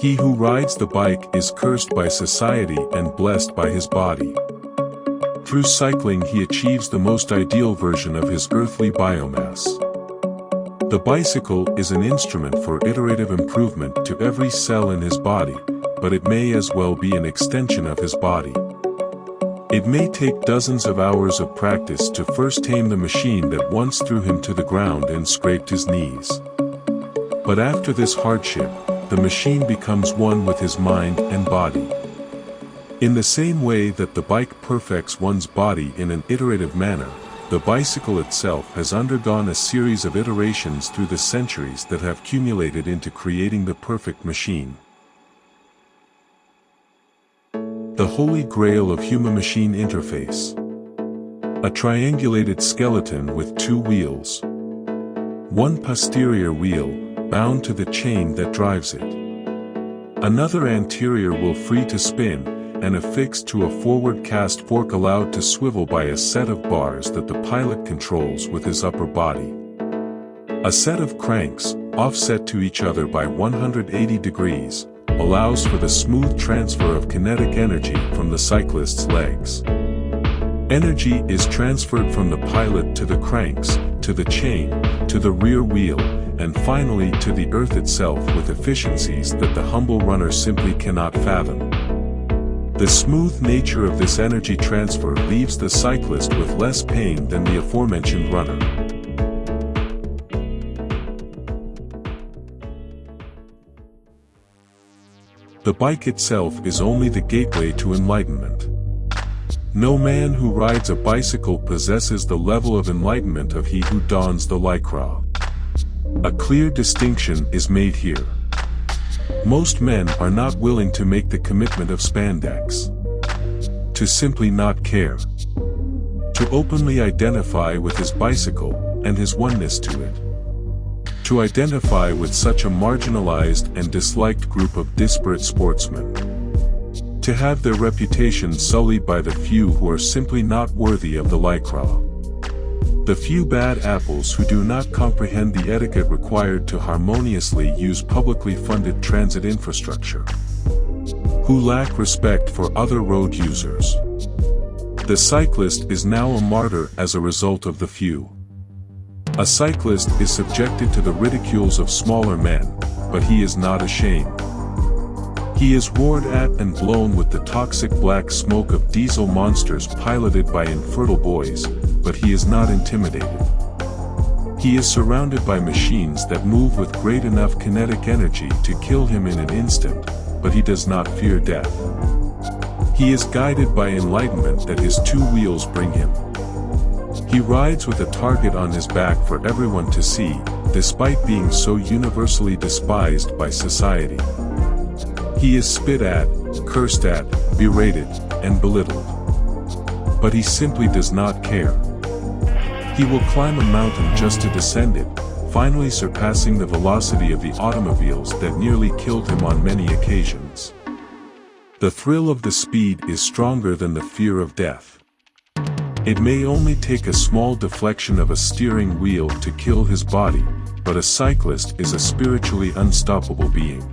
He who rides the bike is cursed by society and blessed by his body. Through cycling he achieves the most ideal version of his earthly biomass. The bicycle is an instrument for iterative improvement to every cell in his body, but it may as well be an extension of his body. It may take dozens of hours of practice to first tame the machine that once threw him to the ground and scraped his knees. But after this hardship, the machine becomes one with his mind and body. In the same way that the bike perfects one's body in an iterative manner, the bicycle itself has undergone a series of iterations through the centuries that have accumulated into creating the perfect machine. The Holy Grail of Human-Machine Interface. A triangulated skeleton with two wheels. One posterior wheel, bound to the chain that drives it. Another anterior wheel free to spin, and affixed to a forward cast fork allowed to swivel by a set of bars that the pilot controls with his upper body. A set of cranks, offset to each other by 180 degrees, allows for the smooth transfer of kinetic energy from the cyclist's legs. Energy is transferred from the pilot to the cranks, to the chain, to the rear wheel, and finally to the earth itself with efficiencies that the humble runner simply cannot fathom. The smooth nature of this energy transfer leaves the cyclist with less pain than the aforementioned runner. The bike itself is only the gateway to enlightenment. No man who rides a bicycle possesses the level of enlightenment of he who dons the lycra. A clear distinction is made here. Most men are not willing to make the commitment of spandex. To simply not care. To openly identify with his bicycle, and his oneness to it. To identify with such a marginalized and disliked group of disparate sportsmen. To have their reputation sullied by the few who are simply not worthy of the lycra. The few bad apples who do not comprehend the etiquette required to harmoniously use publicly funded transit infrastructure. Who lack respect for other road users. The cyclist is now a martyr as a result of the few. A cyclist is subjected to the ridicules of smaller men, but he is not ashamed. He is roared at and blown with the toxic black smoke of diesel monsters piloted by infertile boys, but he is not intimidated. He is surrounded by machines that move with great enough kinetic energy to kill him in an instant, but he does not fear death. He is guided by enlightenment that his two wheels bring him. He rides with a target on his back for everyone to see, despite being so universally despised by society. He is spit at, cursed at, berated, and belittled. But he simply does not care. He will climb a mountain just to descend it, finally surpassing the velocity of the automobiles that nearly killed him on many occasions. The thrill of the speed is stronger than the fear of death. It may only take a small deflection of a steering wheel to kill his body, but a cyclist is a spiritually unstoppable being.